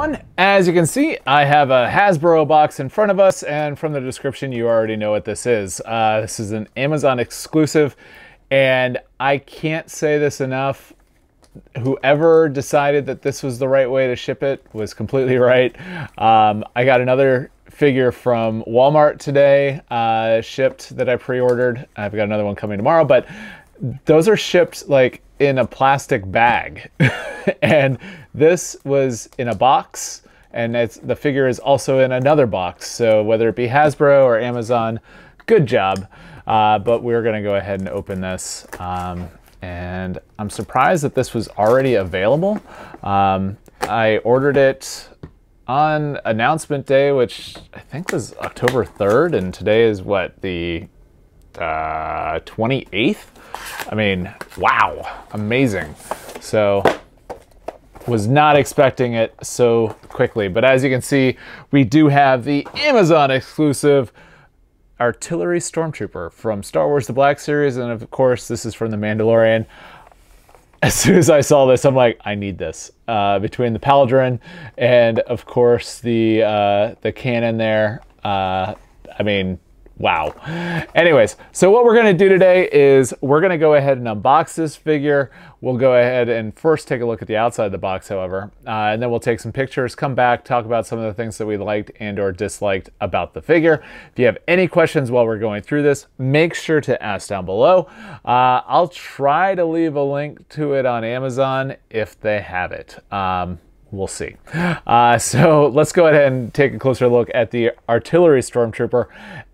everyone. As you can see, I have a Hasbro box in front of us, and from the description you already know what this is. This is an Amazon exclusive, and I can't say this enough. Whoever decided that this was the right way to ship it was completely right. I got another figure from Walmart today, shipped, that I pre-ordered. I've got another one coming tomorrow, but those are shipped like in a plastic bag. And this was in a box, and the figure is also in another box. So whether it be Hasbro or Amazon, good job. But we're gonna go ahead and open this. And I'm surprised that this was already available. I ordered it on announcement day, which I think was October 3rd, and today is what, the 28th? I mean, wow, amazing. So, was not expecting it so quickly, but as you can see, we do have the Amazon exclusive Artillery Stormtrooper from Star Wars The Black Series, and of course this is from the Mandalorian. As soon as I saw this, I'm like, I need this. Between the Paladin and of course the cannon there, I mean, wow. Anyways, so what we're gonna do today is we're gonna go ahead and unbox this figure. We'll go ahead and first take a look at the outside of the box, however, and then we'll take some pictures, come back, talk about some of the things that we liked and or disliked about the figure. If you have any questions while we're going through this, make sure to ask down below. I'll try to leave a link to it on Amazon if they have it. We'll see. So let's go ahead and take a closer look at the Artillery Stormtrooper.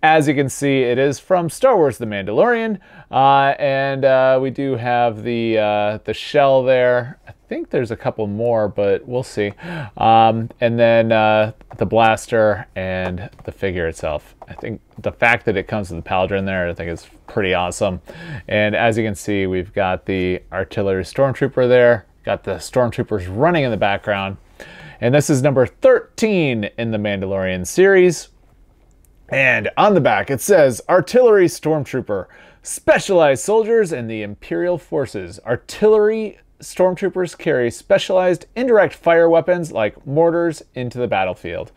As you can see, it is from Star Wars The Mandalorian, and we do have the shell there. I think there's a couple more, but we'll see. And then the blaster and the figure itself. I think the fact that it comes with the Paladin there, I think is pretty awesome. And as you can see, we've got the Artillery Stormtrooper there. Got the stormtroopers running in the background. And this is number 13 in the Mandalorian series. And on the back it says, Artillery Stormtrooper, specialized soldiers in the Imperial forces. Artillery Stormtroopers carry specialized indirect fire weapons like mortars into the battlefield.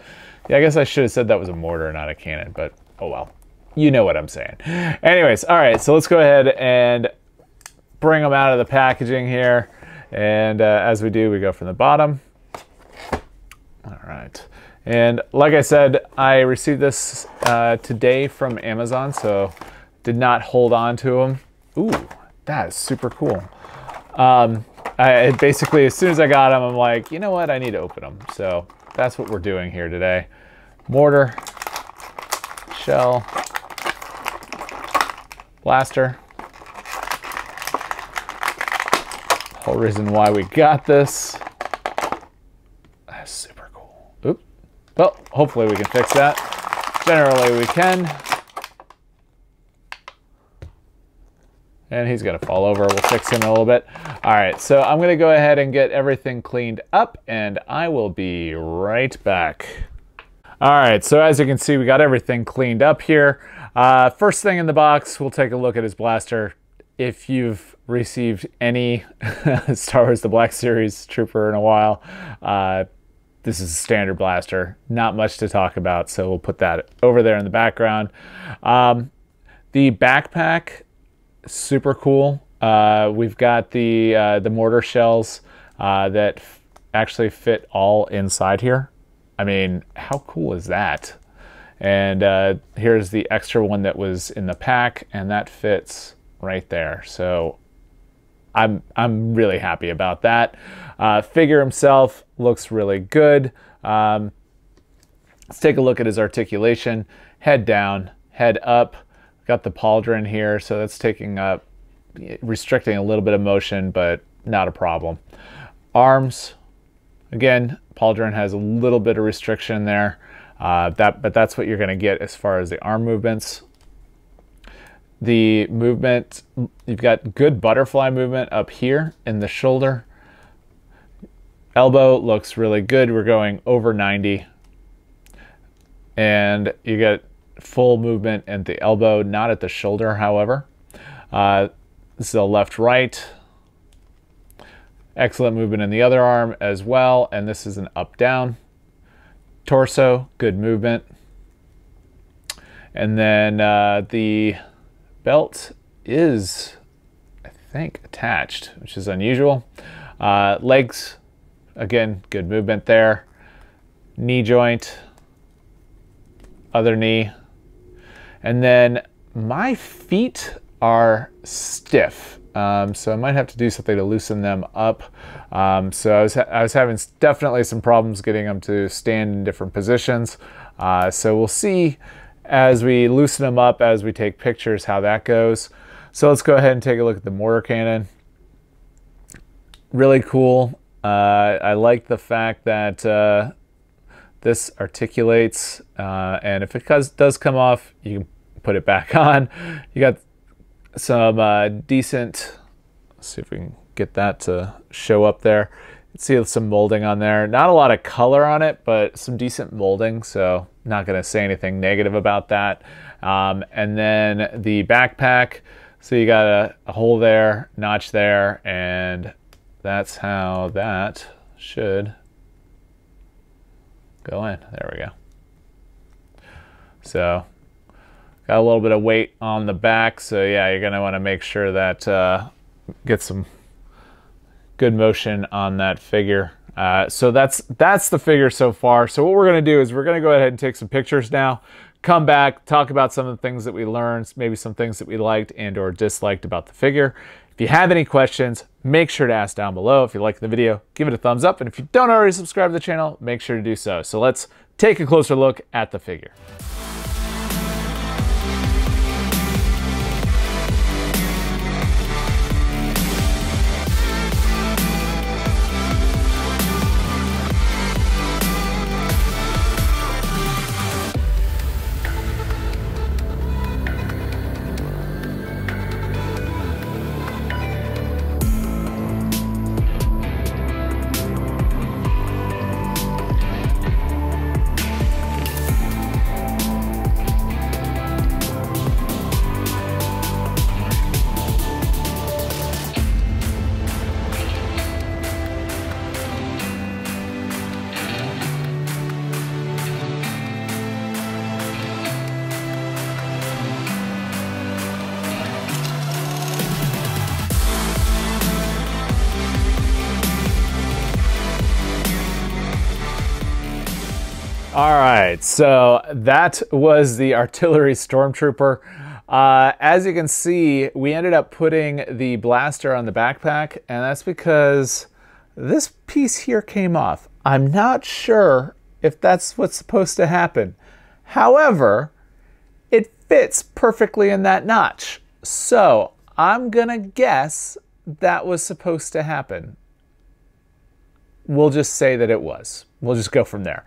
Yeah, I guess I should have said that was a mortar, not a cannon, but oh well. You know what I'm saying. Anyways, all right, so let's go ahead and bring them out of the packaging here. And as we do, we go from the bottom. All right. And like I said, I received this today from Amazon, so did not hold on to them. Ooh, that is super cool. I basically, as soon as I got them, I'm like, you know what? I need to open them. So that's what we're doing here today. Mortar, shell, blaster. Whole reason why we got this. That's super cool. Oop. Well, hopefully we can fix that. Generally we can. And he's gonna fall over. We'll fix him in a little bit. All right, so I'm gonna go ahead and get everything cleaned up, and I will be right back. All right, so as you can see, we got everything cleaned up here. First thing in the box, we'll take a look at his blaster. If you've received any Star Wars The Black Series Trooper in a while, this is a standard blaster. Not much to talk about, so we'll put that over there in the background. The backpack, super cool. We've got the mortar shells that actually fit all inside here. I mean, how cool is that? And here's the extra one that was in the pack, and that fits right there. So I'm really happy about that. Figure himself looks really good. Let's take a look at his articulation. Head down, head up. Got the pauldron here, so that's taking up, restricting a little bit of motion, but not a problem. Arms, again, pauldron has a little bit of restriction there, but that's what you're going to get as far as the arm movements. The movement, you've got good butterfly movement up here in the shoulder. Elbow looks really good. We're going over 90. And you get full movement at the elbow, not at the shoulder, however. This is a left-right. Excellent movement in the other arm as well. And this is an up-down. torso, good movement. And then the belt is, I think, attached, which is unusual. Legs, again, good movement there. Knee joint, other knee. And then my feet are stiff, so I might have to do something to loosen them up. So I was having definitely some problems getting them to stand in different positions. So we'll see as we loosen them up, as we take pictures, how that goes. So let's go ahead and take a look at the mortar cannon. Really cool. I like the fact that this articulates, and if it does come off, you can put it back on. You got some decent, let's see if we can get that to show up there. You can see some molding on there. Not a lot of color on it, but some decent molding, so not going to say anything negative about that. And then the backpack, so you got a hole there, notch there, and that's how that should go in. There we go. So got a little bit of weight on the back, so yeah, you're gonna want to make sure that get some good motion on that figure. So that's the figure so far. So what we're gonna do is we're gonna go ahead and take some pictures now, come back, talk about some of the things that we learned, maybe some things that we liked and or disliked about the figure. If you have any questions, make sure to ask down below. If you like the video, give it a thumbs up, and if you don't already subscribe to the channel, make sure to do so. So let's take a closer look at the figure. All right, so that was the Artillery Stormtrooper. As you can see, we ended up putting the blaster on the backpack, and that's because this piece here came off. I'm not sure if that's what's supposed to happen. However, it fits perfectly in that notch. So I'm gonna guess that was supposed to happen. We'll just say that it was. We'll just go from there.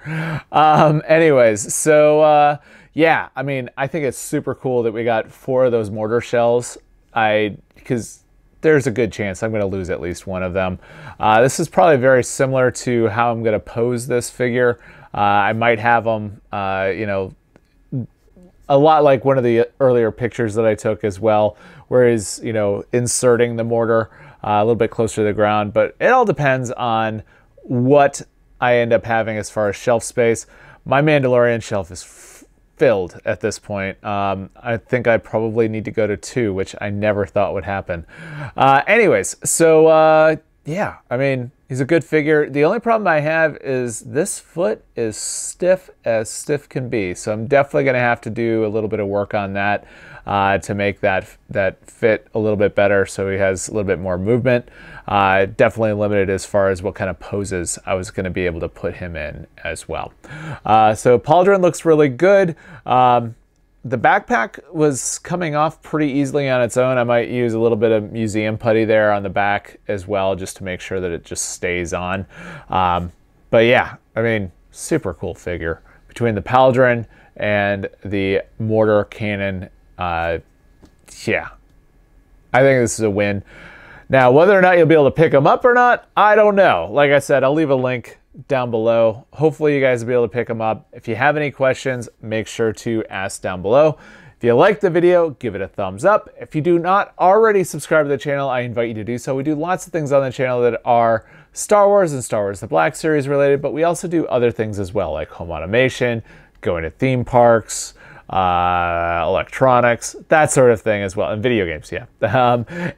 Anyways, so yeah, I mean, I think it's super cool that we got 4 of those mortar shells. Because there's a good chance I'm going to lose at least one of them. This is probably very similar to how I'm going to pose this figure. I might have them, you know, a lot like one of the earlier pictures that I took as well, whereas, you know, inserting the mortar a little bit closer to the ground. But it all depends on what I end up having as far as shelf space. My Mandalorian shelf is filled at this point. I think I probably need to go to 2, which I never thought would happen. Anyways, so yeah, I mean, he's a good figure. The only problem I have is this foot is stiff as stiff can be. So I'm definitely gonna have to do a little bit of work on that to make that fit a little bit better, so he has a little bit more movement. Definitely limited as far as what kind of poses I was going to be able to put him in as well. So pauldron looks really good. The backpack was coming off pretty easily on its own. I might use a little bit of museum putty there on the back as well, just to make sure that it just stays on. But yeah, I mean, super cool figure. Between the pauldron and the mortar cannon, yeah, I think this is a win. Now, whether or not you'll be able to pick them up or not, I don't know. Like I said, I'll leave a link down below. Hopefully you guys will be able to pick them up. If you have any questions, make sure to ask down below. If you liked the video, give it a thumbs up. If you do not already subscribe to the channel, I invite you to do so. We do lots of things on the channel that are Star Wars and Star Wars The Black Series related, but we also do other things as well, like home automation, going to theme parks, electronics, that sort of thing as well, and video games, yeah.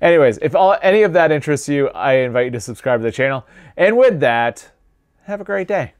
Anyways, if any of that interests you, I invite you to subscribe to the channel. And with that, have a great day.